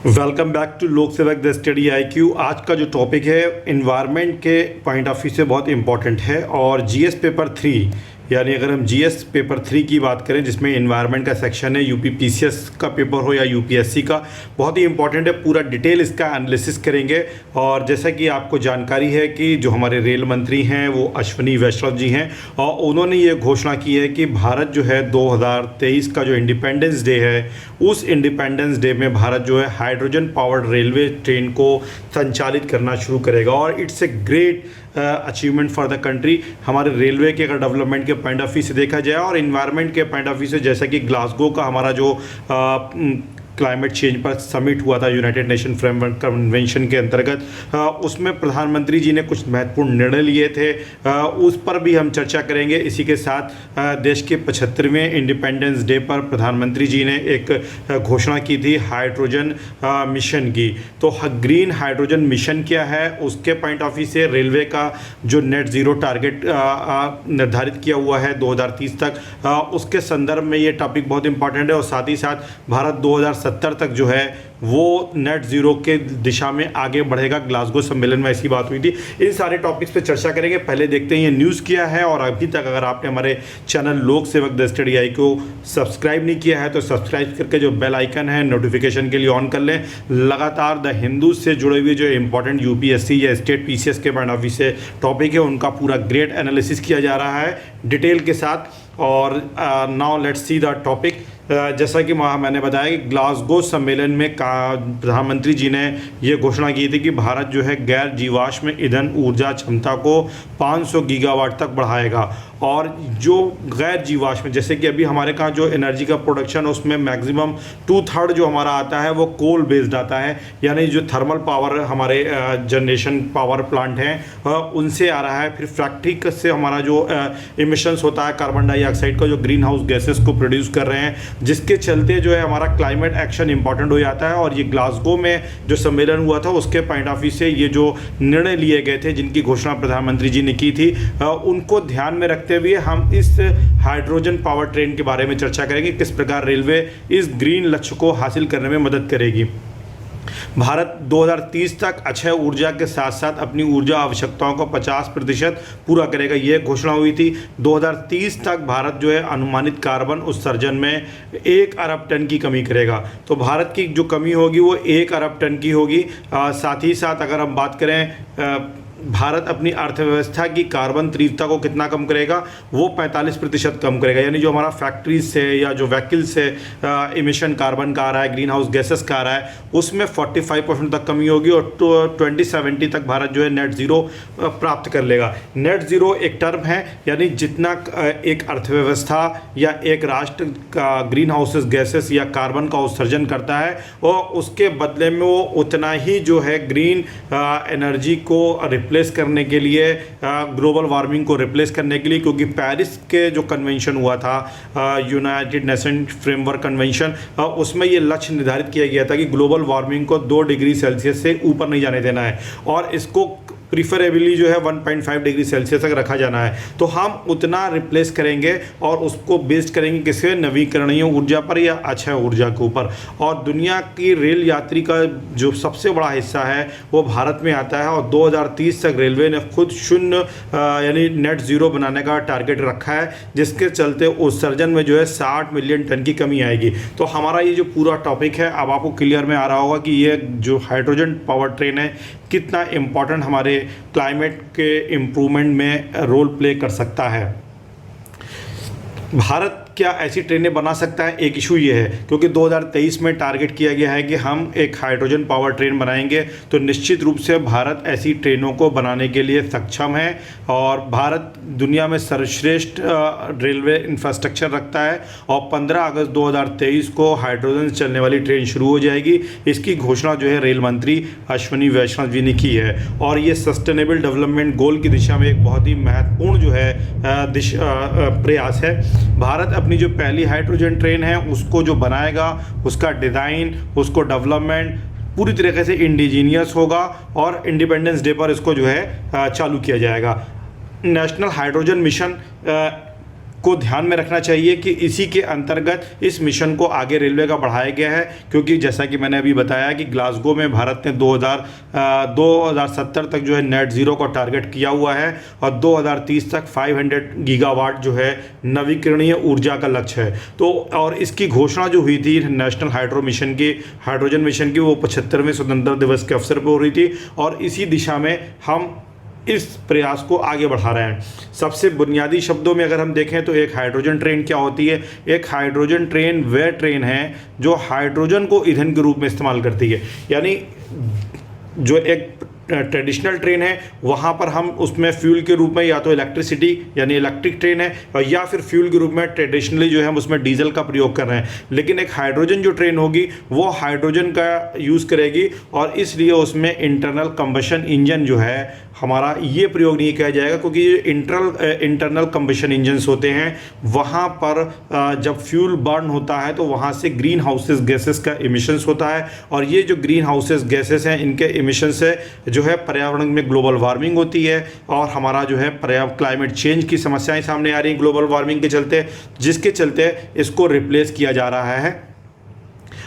Welcome back to लोक सेवक the study IQ। आज का जो टॉपिक है इन्वायरमेंट के पॉइंट ऑफ व्यू से बहुत इंपॉर्टेंट है और जीएस पेपर 3 यानी अगर हम जीएस पेपर 3 की बात करें जिसमें इन्वायरमेंट का सेक्शन है, यूपी पीसीएस का पेपर हो या यूपीएससी का, बहुत ही इंपॉर्टेंट है। पूरा डिटेल इसका एनालिसिस करेंगे। और जैसा कि आपको जानकारी है कि जो हमारे रेल मंत्री हैं वो अश्विनी वैष्णव जी हैं और उन्होंने ये घोषणा की है कि भारत जो है 2023 का जो इंडिपेंडेंस डे है उस इंडिपेंडेंस डे में भारत जो है हाइड्रोजन पावर्ड रेलवे ट्रेन को संचालित करना शुरू करेगा। और it's a great achievement for the country. हमारे रेलवे के अगर डेवलपमेंट के पॉइंट ऑफ व्यू से देखा जाए और इन्वायरमेंट के पॉइंट ऑफ व्यू से, जैसा कि ग्लासगो का हमारा जो क्लाइमेट चेंज पर समिट हुआ था यूनाइटेड नेशन फ्रेमवर्क कन्वेंशन के अंतर्गत, उसमें प्रधानमंत्री जी ने कुछ महत्वपूर्ण निर्णय लिए थे, उस पर भी हम चर्चा करेंगे। इसी के साथ देश के 75वें इंडिपेंडेंस डे पर प्रधानमंत्री जी ने एक घोषणा की थी हाइड्रोजन मिशन की। तो ग्रीन हाइड्रोजन मिशन क्या है उसके पॉइंट ऑफ व्यू से रेलवे का जो नेट ज़ीरो टारगेट निर्धारित किया हुआ है 2030 तक, उसके संदर्भ में ये टॉपिक बहुत इंपॉर्टेंट है। और साथ ही साथ भारत 2070 तक जो है वो नेट ज़ीरो के दिशा में आगे बढ़ेगा। ग्लासगो सम्मेलन में ऐसी बात हुई थी। इन सारे टॉपिक्स पे चर्चा करेंगे। पहले देखते हैं ये न्यूज़ क्या है। और अभी तक अगर आपने हमारे चैनल लोक सेवक द स्टडी IQ को सब्सक्राइब नहीं किया है तो सब्सक्राइब करके जो बेल आइकन है नोटिफिकेशन के लिए ऑन कर लें। लगातार द हिंदू से जुड़े हुए जो इंपॉर्टेंट यूपीएससी या स्टेट पीसीएस के पॉइंट ऑफ व्यू से टॉपिक है उनका पूरा ग्रेट एनालिसिस किया जा रहा है डिटेल के साथ। और now let's see the topic. जैसा कि मैंने बताया कि ग्लासगो सम्मेलन में प्रधानमंत्री जी ने ये घोषणा की थी कि भारत जो है गैर जीवाश्म ईंधन ऊर्जा क्षमता को 500 गीगावाट तक बढ़ाएगा। और जो गैर जीवाश्म, जैसे कि अभी हमारे कहाँ जो एनर्जी का प्रोडक्शन उसमें मैक्सिमम 2/3 जो हमारा आता है वो कोल बेस्ड आता है, यानी जो थर्मल पावर हमारे जनरेशन पावर प्लांट हैं उनसे आ रहा है। फिर फैक्ट्री से हमारा जो इमिशंस होता है कार्बन डाइऑक्साइड का, जो ग्रीन हाउस गैसेस को प्रोड्यूस कर रहे हैं, जिसके चलते जो है हमारा क्लाइमेट एक्शन इंपॉर्टेंट हो जाता है। और ये ग्लासगो में जो सम्मेलन हुआ था उसके पॉइंट ऑफ व्यू से ये जो निर्णय लिए गए थे जिनकी घोषणा प्रधानमंत्री जी ने की थी, उनको ध्यान में रखते हुए हम इस हाइड्रोजन पावर ट्रेन के बारे में चर्चा करेंगे, किस प्रकार रेलवे इस ग्रीन लक्ष्य को हासिल करने में मदद करेगी। भारत 2030 तक अक्षय ऊर्जा के साथ साथ अपनी ऊर्जा आवश्यकताओं को 50% पूरा करेगा, ये घोषणा हुई थी। 2030 तक भारत जो है अनुमानित कार्बन उत्सर्जन में 1 अरब टन की कमी करेगा। तो भारत की जो कमी होगी वो 1 अरब टन की होगी। साथ ही साथ अगर हम बात करें भारत अपनी अर्थव्यवस्था की कार्बन तीव्रता को कितना कम करेगा, वो 45% कम करेगा। यानी जो हमारा फैक्ट्रीज से या जो व्हीकल से इमिशन कार्बन का आ रहा है, ग्रीन हाउस गैसेस का आ रहा है, उसमें 45% तक कमी होगी। और 2070 तक भारत जो है नेट ज़ीरो प्राप्त कर लेगा। नेट ज़ीरो एक टर्म है, यानी जितना एक अर्थव्यवस्था या एक राष्ट्र का ग्रीन हाउस गैसेस या कार्बन का उत्सर्जन करता है और उसके बदले में वो उतना ही जो है ग्रीन एनर्जी को रिप्लेस करने के लिए, ग्लोबल वार्मिंग को रिप्लेस करने के लिए, क्योंकि पेरिस के जो कन्वेंशन हुआ था यूनाइटेड नेशन फ्रेमवर्क कन्वेंशन, उसमें ये लक्ष्य निर्धारित किया गया था कि ग्लोबल वार्मिंग को 2 डिग्री सेल्सियस से ऊपर नहीं जाने देना है और इसको प्रीफरेबली जो है 1.5 डिग्री सेल्सियस तक रखा जाना है। तो हम उतना रिप्लेस करेंगे और उसको बेस्ड करेंगे किसके, नवीकरणीय ऊर्जा पर या अक्षय ऊर्जा के ऊपर। और दुनिया की रेल यात्री का जो सबसे बड़ा हिस्सा है वो भारत में आता है। और 2030 तक रेलवे ने खुद शून्य यानी नेट ज़ीरो बनाने का टारगेट रखा है, जिसके चलते उत्सर्जन में जो है 60 मिलियन टन की कमी आएगी। तो हमारा ये जो पूरा टॉपिक है अब आपको क्लियर में आ रहा होगा कि ये जो हाइड्रोजन पावर ट्रेन है कितना इम्पॉर्टेंट हमारे क्लाइमेट के इम्प्रूवमेंट में रोल प्ले कर सकता है। भारत क्या ऐसी ट्रेनें बना सकता है, एक इशू ये है, क्योंकि 2023 में टारगेट किया गया है कि हम एक हाइड्रोजन पावर ट्रेन बनाएंगे। तो निश्चित रूप से भारत ऐसी ट्रेनों को बनाने के लिए सक्षम है और भारत दुनिया में सर्वश्रेष्ठ रेलवे इंफ्रास्ट्रक्चर रखता है। और 15 अगस्त 2023 को हाइड्रोजन से चलने वाली ट्रेन शुरू हो जाएगी। इसकी घोषणा जो है रेल मंत्री अश्विनी वैष्णव जी ने की है। और ये सस्टेनेबल डेवलपमेंट गोल की दिशा में एक बहुत ही महत्वपूर्ण जो है प्रयास है। भारत अपनी जो पहली हाइड्रोजन ट्रेन है उसको जो बनाएगा, उसका डिज़ाइन, उसको डेवलपमेंट पूरी तरीके से इंडिजीनियस होगा और इंडिपेंडेंस डे पर इसको जो है चालू किया जाएगा। नेशनल हाइड्रोजन मिशन को ध्यान में रखना चाहिए कि इसी के अंतर्गत इस मिशन को आगे रेलवे का बढ़ाया गया है, क्योंकि जैसा कि मैंने अभी बताया कि ग्लासगो में भारत ने 2070 तक जो है नेट ज़ीरो का टारगेट किया हुआ है और 2030 तक 500 गीगावाट जो है नवीकरणीय ऊर्जा का लक्ष्य है। तो और इसकी घोषणा जो हुई थी नेशनल हाइड्रोजन मिशन की, वो 75वें स्वतंत्रता दिवस के अवसर पर हो रही थी और इसी दिशा में हम इस प्रयास को आगे बढ़ा रहे हैं। सबसे बुनियादी शब्दों में अगर हम देखें तो एक हाइड्रोजन ट्रेन क्या होती है? एक हाइड्रोजन ट्रेन वह ट्रेन है जो हाइड्रोजन को ईंधन के रूप में इस्तेमाल करती है। यानी जो एक ट्रेडिशनल ट्रेन है वहाँ पर हम उसमें फ्यूल के रूप में या तो इलेक्ट्रिसिटी यानी इलेक्ट्रिक ट्रेन है, या फिर फ्यूल के रूप में ट्रेडिशनली जो है हम उसमें डीजल का प्रयोग कर रहे हैं। लेकिन एक हाइड्रोजन जो ट्रेन होगी वो हाइड्रोजन का यूज़ करेगी और इसलिए उसमें इंटरनल कंबशन इंजन जो है हमारा ये प्रयोग नहीं किया जाएगा, क्योंकि ये इंटरनल कंबशन इंजन्स होते हैं। वहाँ पर जब फ्यूल बर्न होता है तो वहाँ से ग्रीन हाउसेस गैसेस का इमिशंस होता है और ये जो ग्रीन हाउसेस गैसेस हैं इनके इमिशन से जो है पर्यावरण में ग्लोबल वार्मिंग होती है और हमारा जो है क्लाइमेट चेंज की समस्याएं सामने आ रही हैं ग्लोबल वार्मिंग के चलते, जिसके चलते इसको रिप्लेस किया जा रहा है।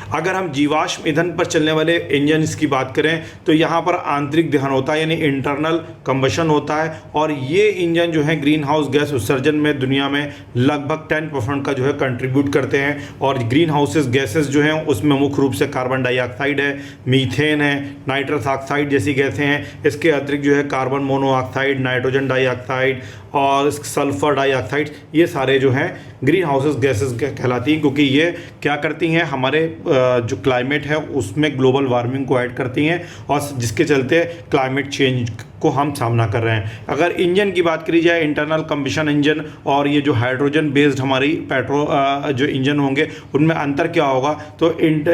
अगर हम जीवाश्म ईंधन पर चलने वाले इंजन्स की बात करें तो यहाँ पर आंतरिक दहन होता है यानी इंटरनल कंबशन होता है और ये इंजन जो है ग्रीन हाउस गैस उत्सर्जन में दुनिया में लगभग 10% का जो है कंट्रीब्यूट करते हैं। और ग्रीन हाउसेस गैसेस जो हैं उसमें मुख्य रूप से कार्बन डाइऑक्साइड है, मीथेन है, नाइट्रस ऑक्साइड जैसी गैसें हैं। इसके अतिरिक्त जो है कार्बन मोनोऑक्साइड, नाइट्रोजन डाइऑक्साइड और सल्फर डाइऑक्साइड, ये सारे जो हैं ग्रीन हाउसेस गैसेस कहलाती हैं, क्योंकि ये क्या करती हैं हमारे जो क्लाइमेट है उसमें ग्लोबल वार्मिंग को ऐड करती हैं और जिसके चलते क्लाइमेट चेंज को हम सामना कर रहे हैं। अगर इंजन की बात करी जाए, इंटरनल कंबशन इंजन और ये जो हाइड्रोजन बेस्ड हमारी पेट्रोल जो इंजन होंगे उनमें अंतर क्या होगा? तो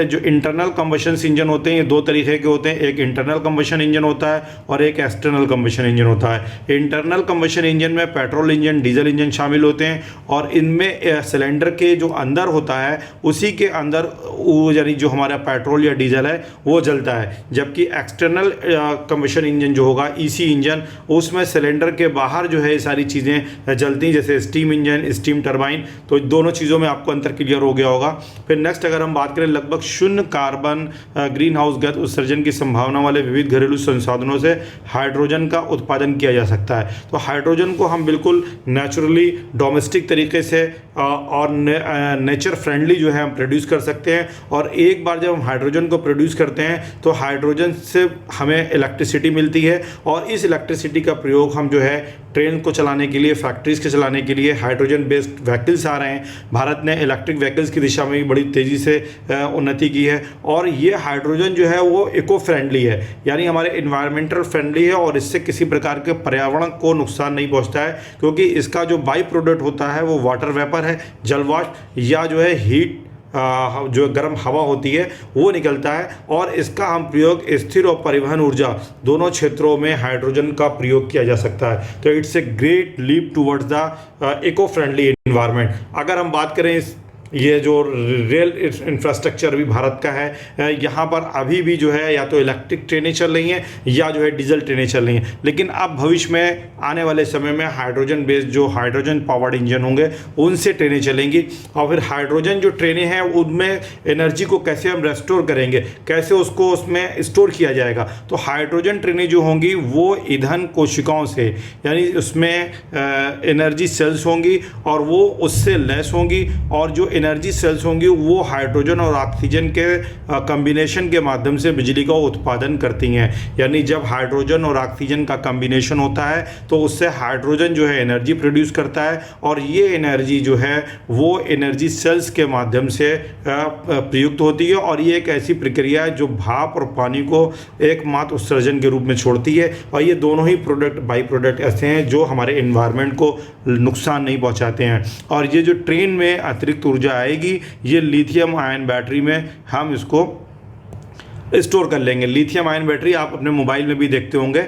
जो इंटरनल कंबशन इंजन होते हैं ये दो तरीके के होते हैं, एक इंटरनल कंबशन इंजन होता है और एक एक्सटर्नल कंबशन इंजन होता है। इंटरनल कंबशन इंजन में पेट्रोल इंजन, डीजल इंजन शामिल होते हैं और इनमें सिलेंडर के जो अंदर होता है उसी के अंदर यानी जो हमारा पेट्रोल या डीजल है वो जलता है। जबकि एक्सटर्नल कंबशन इंजन जो होगा ईसी इंजन, उसमें सिलेंडर के बाहर जो है ये सारी चीज़ें जलती हैं, जैसे स्टीम इंजन, स्टीम टरबाइन। तो दोनों चीज़ों में आपको अंतर क्लियर हो गया होगा। फिर नेक्स्ट अगर हम बात करें, लगभग शून्य कार्बन ग्रीन हाउस गैस उत्सर्जन की संभावना वाले विविध घरेलू संसाधनों से हाइड्रोजन का उत्पादन किया जा सकता है। तो हाइड्रोजन को हम बिल्कुल नेचुरली डोमेस्टिक तरीके से और नेचर फ्रेंडली जो है हम प्रोड्यूस कर सकते हैं। और एक बार जब हम हाइड्रोजन को प्रोड्यूस करते हैं तो हाइड्रोजन से हमें इलेक्ट्रिसिटी मिलती है और इस इलेक्ट्रिसिटी का प्रयोग हम जो है ट्रेन को चलाने के लिए, फैक्ट्रीज के चलाने के लिए हाइड्रोजन बेस्ड व्हीकल्स आ रहे हैं। भारत ने इलेक्ट्रिक व्हीकल्स की दिशा में भी बड़ी तेज़ी से उन्नति की है और ये हाइड्रोजन जो है वो इको फ्रेंडली है, यानी हमारे इन्वायरमेंटल फ्रेंडली है और इससे किसी प्रकार के पर्यावरण को नुकसान नहीं पहुंचता है, क्योंकि इसका जो बाई प्रोडक्ट होता है वो वाटर वेपर है, जलवाष्प या जो है हीट जो गर्म हवा होती है वो निकलता है। और इसका हम प्रयोग स्थिर और परिवहन ऊर्जा दोनों क्षेत्रों में हाइड्रोजन का प्रयोग किया जा सकता है। तो it's a great leap towards the eco friendly environment. अगर हम बात करें ये जो रेल इंफ्रास्ट्रक्चर भी भारत का है, यहाँ पर अभी भी जो है या तो इलेक्ट्रिक ट्रेनें चल रही हैं या जो है डीजल ट्रेनें चल रही हैं, लेकिन अब भविष्य में आने वाले समय में हाइड्रोजन बेस्ड जो हाइड्रोजन पावर्ड इंजन होंगे उनसे ट्रेनें चलेंगी। और फिर हाइड्रोजन जो ट्रेनें हैं उनमें एनर्जी को कैसे हम रेस्टोर करेंगे, कैसे उसको उसमें स्टोर किया जाएगा। तो हाइड्रोजन ट्रेनें जो होंगी वो ईंधन कोशिकाओं से, यानी उसमें एनर्जी सेल्स होंगी और वो उससे लेस होंगी और जो एनर्जी सेल्स होंगी वो हाइड्रोजन और ऑक्सीजन के कॉम्बिनेशन के माध्यम से बिजली का उत्पादन करती हैं। यानी जब हाइड्रोजन और ऑक्सीजन का कॉम्बिनेशन होता है तो उससे हाइड्रोजन जो है एनर्जी प्रोड्यूस करता है और ये एनर्जी जो है वो एनर्जी सेल्स के माध्यम से प्रयुक्त होती है और ये एक ऐसी प्रक्रिया है जो भाप और पानी को एकमात्र उत्सर्जन के रूप में छोड़ती है। और ये दोनों ही प्रोडक्ट बाई प्रोडक्ट ऐसे हैं जो हमारे एनवायरनमेंट को नुकसान नहीं पहुंचाते हैं। और ये जो ट्रेन में अतिरिक्त ऊर्जा आएगी ये लिथियम आयन बैटरी में हम इसको स्टोर कर लेंगे। लिथियम आयन बैटरी आप अपने मोबाइल में भी देखते होंगे,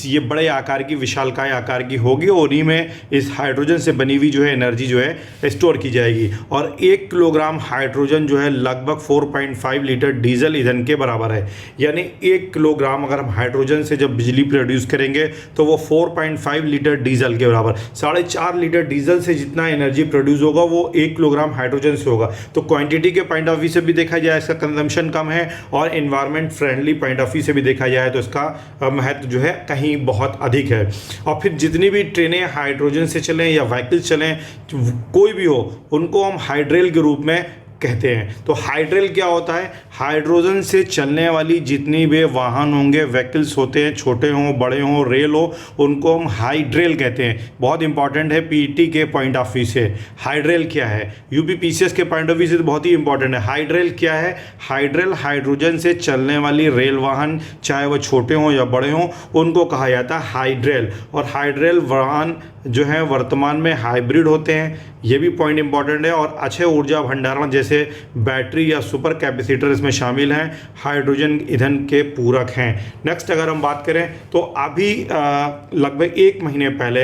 ये बड़े आकार की, विशालकाय आकार की होगी और उन्हीं में इस हाइड्रोजन से बनी हुई जो है एनर्जी जो है स्टोर की जाएगी। और 1 किलोग्राम हाइड्रोजन जो है लगभग 4.5 लीटर डीजल ईंधन के बराबर है। यानी 1 किलोग्राम अगर हम हाइड्रोजन से जब बिजली प्रोड्यूस करेंगे तो वो 4.5 लीटर डीजल के बराबर, 4.5 लीटर डीजल से जितना एनर्जी प्रोड्यूस होगा वो 1 किलोग्राम हाइड्रोजन से होगा। तो क्वांटिटी के पॉइंट ऑफ व्यू से भी देखा जाए इसका कंजम्पशन कम है, और environment friendly point of view से भी देखा जाए तो इसका महत्व जो है कहीं बहुत अधिक है। और फिर जितनी भी ट्रेनें हाइड्रोजन से चलें या व्हीकल्स चलें, कोई भी हो, उनको हम हाइड्रेल के रूप में कहते हैं। तो हाइड्रेल क्या होता है? हाइड्रोजन से चलने वाली जितनी भी वाहन होंगे, व्हीकल्स होते हैं, छोटे हों बड़े हों, रेल हो, उनको हम हाइड्रेल कहते हैं। बहुत इंपॉर्टेंट है पीईटी के पॉइंट ऑफ व्यू से। हाइड्रेल क्या है? यूपीपीसीएस के पॉइंट ऑफ व्यू से तो बहुत ही इंपॉर्टेंट है। हाइड्रेल क्या है? हाइड्रेल हाइड्रोजन से चलने वाली रेल वाहन, चाहे वह छोटे हों या बड़े हों, उनको कहा जाता है हाइड्रेल। और हाइड्रेल वाहन जो है वर्तमान में हाइब्रिड होते हैं, ये भी पॉइंट इंपॉर्टेंट है। और अच्छे ऊर्जा भंडारण जैसे बैटरी या सुपर कैपेसिटर इसमें शामिल हैं, हाइड्रोजन ईंधन के पूरक हैं। नेक्स्ट अगर हम बात करें तो अभी लगभग 1 महीने पहले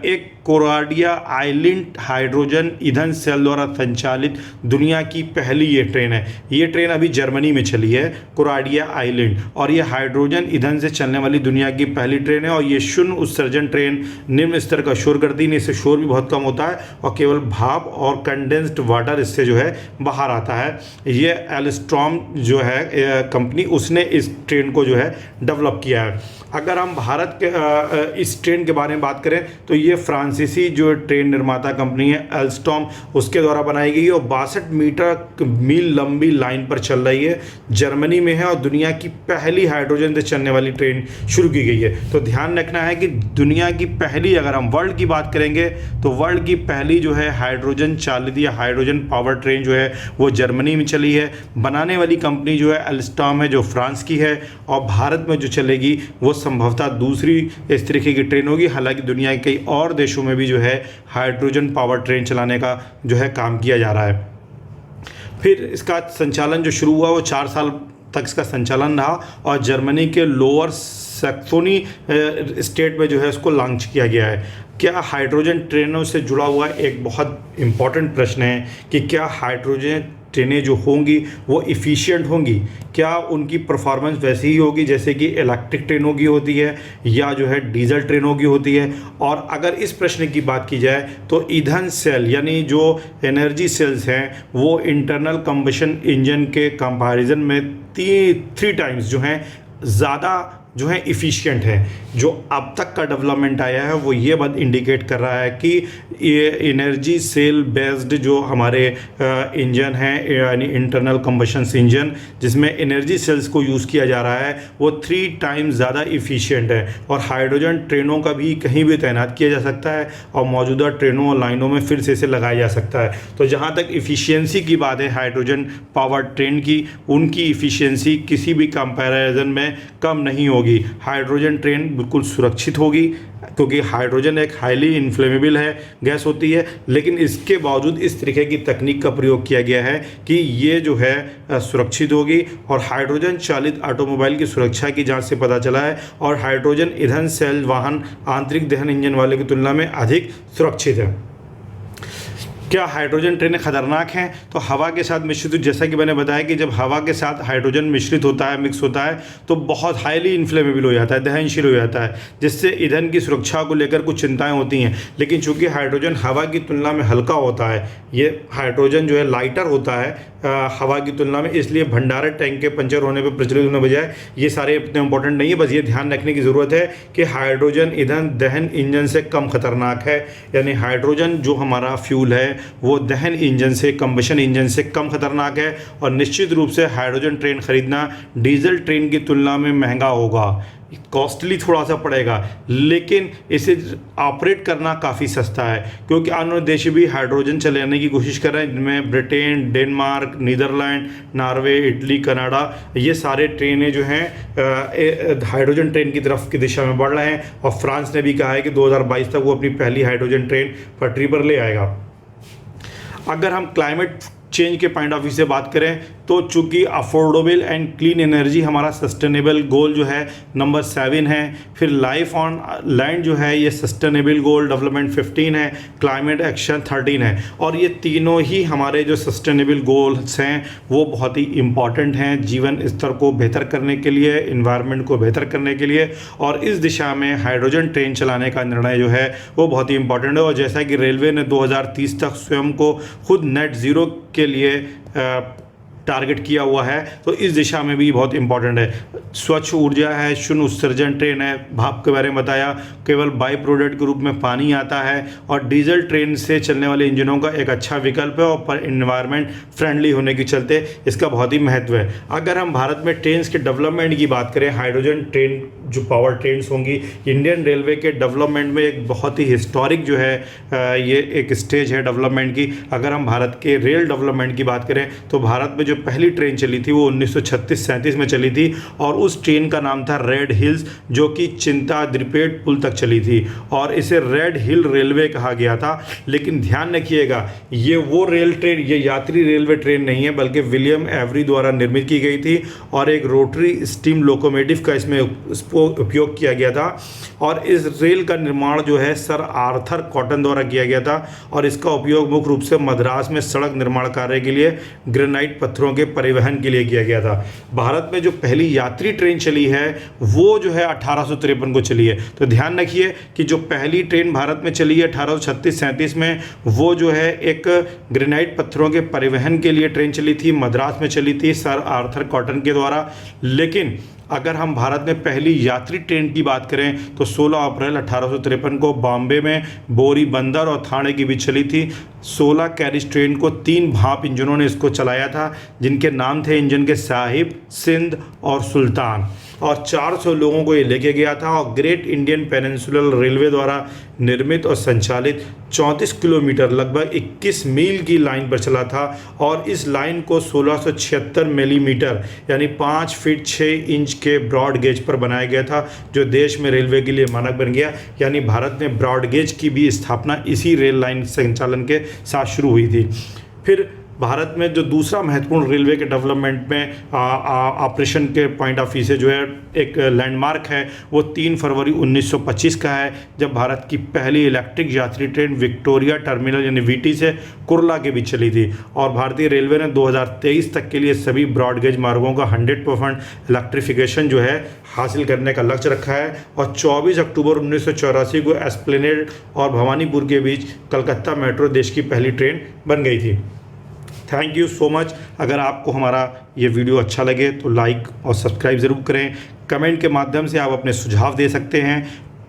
एक कोराडिया आइलैंड हाइड्रोजन ईंधन सेल द्वारा संचालित दुनिया की पहली ये ट्रेन है। ये ट्रेन अभी जर्मनी में चली है, कोराडिया आइलैंड, और ये हाइड्रोजन ईंधन से चलने वाली दुनिया की पहली ट्रेन है। और ये शून्य उत्सर्जन ट्रेन निम्न स्तर का शोर करती है, इससे शोर भी बहुत कम होता है और केवल भाप और कंडेंस्ड वाटर इससे जो है बाहर आता है। ये एल्स्ट्रॉम जो है कंपनी, उसने इस ट्रेन को जो है डेवलप किया है। अगर हम भारत के इस ट्रेन के बारे में बात करें तो ये फ्रांसीसी जो ट्रेन निर्माता कंपनी है एल्स्टॉम, उसके द्वारा बनाई गई है और 62 मील लंबी लाइन पर चल रही है, जर्मनी में है और दुनिया की पहली हाइड्रोजन से चलने वाली ट्रेन शुरू की गई है। तो ध्यान रखना है कि दुनिया की पहली, अगर हम वर्ल्ड की बात करेंगे तो वर्ल्ड की पहली जो है हाइड्रोजन चालित या हाइड्रोजन पावर ट्रेन जो है वो जर्मनी में चली है। बनाने वाली कंपनी जो है एल्स्टॉम है, जो फ्रांस की है, और भारत में जो चलेगी वो संभवतः दूसरी इस तरीके की ट्रेन होगी। हालांकि दुनिया के कई और देशों में भी जो है हाइड्रोजन पावर ट्रेन चलाने का जो है काम किया जा रहा है। फिर इसका संचालन जो शुरू हुआ वो 4 साल तक इसका संचालन रहा और जर्मनी के लोअर सैक्सोनी स्टेट में जो है इसको लॉन्च किया गया है। क्या हाइड्रोजन ट्रेनों से जुड़ा हुआ एक बहुत इम्पॉर्टेंट प्रश्न है कि क्या हाइड्रोजन ट्रेनें जो होंगी वो इफ़िशियंट होंगी? क्या उनकी परफॉर्मेंस वैसी ही होगी जैसे कि इलेक्ट्रिक ट्रेनों की होती है या जो है डीजल ट्रेनों की होती है? और अगर इस प्रश्न की बात की जाए तो ईंधन सेल यानी जो एनर्जी सेल्स हैं वो इंटरनल कंबशन इंजन के कंपैरिजन में 3 टाइम्स जो हैं ज़्यादा जो है इफ़िशियंट है। जो अब तक का डेवलपमेंट आया है वो ये बात इंडिकेट कर रहा है कि ये एनर्जी सेल बेस्ड जो हमारे इंजन हैं, यानी इंटरनल कंबशन इंजन, जिसमें एनर्जी सेल्स को यूज़ किया जा रहा है, वो 3 टाइम्स ज़्यादा इफ़िशियंट है। और हाइड्रोजन ट्रेनों का भी कहीं भी तैनात किया जा सकता है और मौजूदा ट्रेनों और लाइनों में फिर से इसे लगाया जा सकता है। तो जहाँ तक इफ़िशियंसी की बात है हाइड्रोजन पावर ट्रेन की, उनकी इफ़िशियंसी किसी भी कंपैरिजन में कम नहीं होगी। हाइड्रोजन ट्रेन बिल्कुल सुरक्षित होगी क्योंकि हाइड्रोजन एक हाईली इन्फ्लेमेबल है, गैस होती है, लेकिन इसके बावजूद इस तरीके की तकनीक का प्रयोग किया गया है कि ये जो है सुरक्षित होगी। और हाइड्रोजन चालित ऑटोमोबाइल की सुरक्षा की जांच से पता चला है और हाइड्रोजन ईंधन सेल वाहन आंतरिक दहन इंजन वाले की तुलना में अधिक सुरक्षित है। क्या हाइड्रोजन ट्रेनें खतरनाक हैं? तो हवा के साथ मिश्रित, जैसा कि मैंने बताया कि जब हवा के साथ हाइड्रोजन मिश्रित होता है, मिक्स होता है, तो बहुत हाईली इन्फ्लेमेबल हो जाता है, दहनशील हो जाता है, जिससे ईंधन की सुरक्षा को लेकर कुछ चिंताएं होती हैं। लेकिन चूंकि हाइड्रोजन हवा की तुलना में हल्का होता है, ये हाइड्रोजन जो है लाइटर होता है हवा की तुलना में, इसलिए भंडारण टैंक के पंचर होने पर प्रचलित होने बजाय ये सारे इतने इंपॉर्टेंट नहीं है। बस ये ध्यान रखने की ज़रूरत है कि हाइड्रोजन ईंधन दहन इंजन से कम खतरनाक है, यानी हाइड्रोजन जो हमारा फ्यूल है वो दहन इंजन से, कंबशन इंजन से कम खतरनाक है। और निश्चित रूप से हाइड्रोजन ट्रेन खरीदना डीजल ट्रेन की तुलना में महंगा होगा, कॉस्टली थोड़ा सा पड़ेगा, लेकिन इसे ऑपरेट करना काफ़ी सस्ता है क्योंकि अन्य देश भी हाइड्रोजन चलाने की कोशिश कर रहे हैं, जिनमें Britain, Denmark, Netherland, Norway, Italy, Canada, ये सारे ट्रेनें जो हैं हाइड्रोजन ट्रेन की तरफ की दिशा में बढ़ रहे हैं। और फ्रांस ने भी कहा है कि 2022 तक वो अपनी पहली हाइड्रोजन ट्रेन पटरी पर ले आएगा। अगर हम क्लाइमेट चेंज के पॉइंट ऑफ व्यू से बात करें तो चूँकि अफोर्डेबल एंड क्लीन एनर्जी हमारा सस्टेनेबल गोल जो है नंबर 7 है। फिर लाइफ ऑन लैंड जो है ये सस्टेनेबल गोल डेवलपमेंट 15 है, क्लाइमेट एक्शन 13 है। और ये तीनों ही हमारे जो सस्टेनेबल गोल्स हैं वो बहुत ही इम्पॉर्टेंट हैं जीवन स्तर को बेहतर करने के लिए, इन्वायरमेंट को बेहतर करने के लिए। और इस दिशा में हाइड्रोजन ट्रेन चलाने का निर्णय जो है वो बहुत ही इम्पॉर्टेंट है। और जैसा कि रेलवे ने 2030 तक स्वयं को खुद नेट ज़ीरो के लिए टारगेट किया हुआ है, तो इस दिशा में भी बहुत इंपॉर्टेंट है। स्वच्छ ऊर्जा है, शून्य उत्सर्जन ट्रेन है, भाप के बारे में बताया, केवल बाई प्रोडक्ट के रूप में पानी आता है। और डीजल ट्रेन से चलने वाले इंजनों का एक अच्छा विकल्प है और पर इन्वायरमेंट फ्रेंडली होने के चलते इसका बहुत ही महत्व है। अगर हम भारत में ट्रेन के डेवलपमेंट की बात करें, हाइड्रोजन ट्रेन जो पावर ट्रेन्स होंगी, इंडियन रेलवे के डेवलपमेंट में एक बहुत ही हिस्टोरिक जो है ये एक स्टेज है डेवलपमेंट की। अगर हम भारत के रेल डेवलपमेंट की बात करें तो भारत में जो पहली ट्रेन चली थी वो 1936-37 में चली थी और उस ट्रेन का नाम था रेड हिल्स, जो कि चिंता द्रिपेट पुल तक चली थी और इसे रेड हिल रेलवे कहा गया था। लेकिन ध्यान रखिएगा, ये वो रेल ट्रेन, ये यात्री रेलवे ट्रेन नहीं है, बल्कि विलियम एवरी द्वारा निर्मित की गई थी और एक रोटरी स्टीम लोकोमोटिव का इसमें उपयोग किया गया था। और इस रेल का निर्माण जो है सर आर्थर कॉटन द्वारा किया गया था और इसका उपयोग मुख्य रूप से मद्रास में सड़क निर्माण कार्य के लिए ग्रेनाइट पत्थरों के परिवहन के लिए किया गया था। भारत में जो पहली यात्री ट्रेन चली है वो जो है 1853 को चली है। तो ध्यान रखिए कि जो पहली ट्रेन भारत में चली है 1836-37 में, वो जो है एक ग्रेनाइट पत्थरों के परिवहन के लिए ट्रेन चली थी, मद्रास में चली थी सर आर्थर कॉटन के द्वारा। लेकिन अगर हम भारत में पहली यात्री ट्रेन की बात करें तो 16 अप्रैल 1853 को बॉम्बे में बोरी बंदर और थाने के बीच चली थी। 16 कैरिज ट्रेन को 3 भाप इंजनों ने इसको चलाया था, जिनके नाम थे इंजन के साहिब, सिंध और सुल्तान। और 400 लोगों को ये लेके गया था और ग्रेट इंडियन पेनिनसुलर रेलवे द्वारा निर्मित और संचालित 34 किलोमीटर लगभग 21 मील की लाइन पर चला था। और इस लाइन को 1676 मिलीमीटर यानी 5 फीट 6 इंच के ब्रॉड गेज पर बनाया गया था, जो देश में रेलवे के लिए मानक बन गया। यानी भारत में ब्रॉड गेज की भी स्थापना इसी रेल लाइन संचालन के साथ शुरू हुई थी। फिर भारत में जो दूसरा महत्वपूर्ण रेलवे के डेवलपमेंट में ऑपरेशन के पॉइंट ऑफ व्यू से जो है एक लैंडमार्क है, वो 3 फरवरी 1925 का है, जब भारत की पहली इलेक्ट्रिक यात्री ट्रेन विक्टोरिया टर्मिनल यानी वीटी से कुर्ला के बीच चली थी। और भारतीय रेलवे ने 2023 तक के लिए सभी ब्रॉडगेज मार्गों का 100% इलेक्ट्रिफिकेशन जो है हासिल करने का लक्ष्य रखा है। और 24 अक्टूबर 1984 को एस्प्लेनेड और भवानीपुर के बीच कलकत्ता मेट्रो देश की पहली ट्रेन बन गई थी। Thank you so much. अगर आपको हमारा ये वीडियो अच्छा लगे तो लाइक और सब्सक्राइब ज़रूर करें। कमेंट के माध्यम से आप अपने सुझाव दे सकते हैं।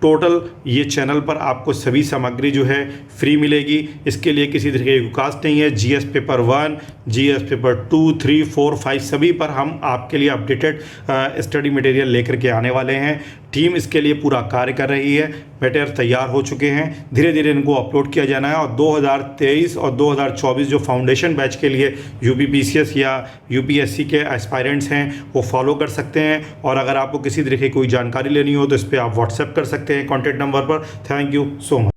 टोटल ये चैनल पर आपको सभी सामग्री जो है फ्री मिलेगी, इसके लिए किसी तरीके की कॉस्ट नहीं है। जीएस पेपर 1, जीएस पेपर 2, 3, 4, 5 सभी पर हम आपके लिए अपडेटेड स्टडी मटेरियल लेकर के आने वाले हैं। टीम इसके लिए पूरा कार्य कर रही है, मटेरियल तैयार हो चुके हैं, धीरे धीरे इनको अपलोड किया जाना है। और 2023 और 2024 जो फाउंडेशन बैच के लिए यूपीपीसीएस या यूपीएससी के एस्पायरेंट्स हैं वो फॉलो कर सकते हैं। और अगर आपको किसी तरीके की कोई जानकारी लेनी हो तो इस पर आप व्हाट्सएप कर सकते हैं कॉन्टैक्ट नंबर पर। Thank you so much.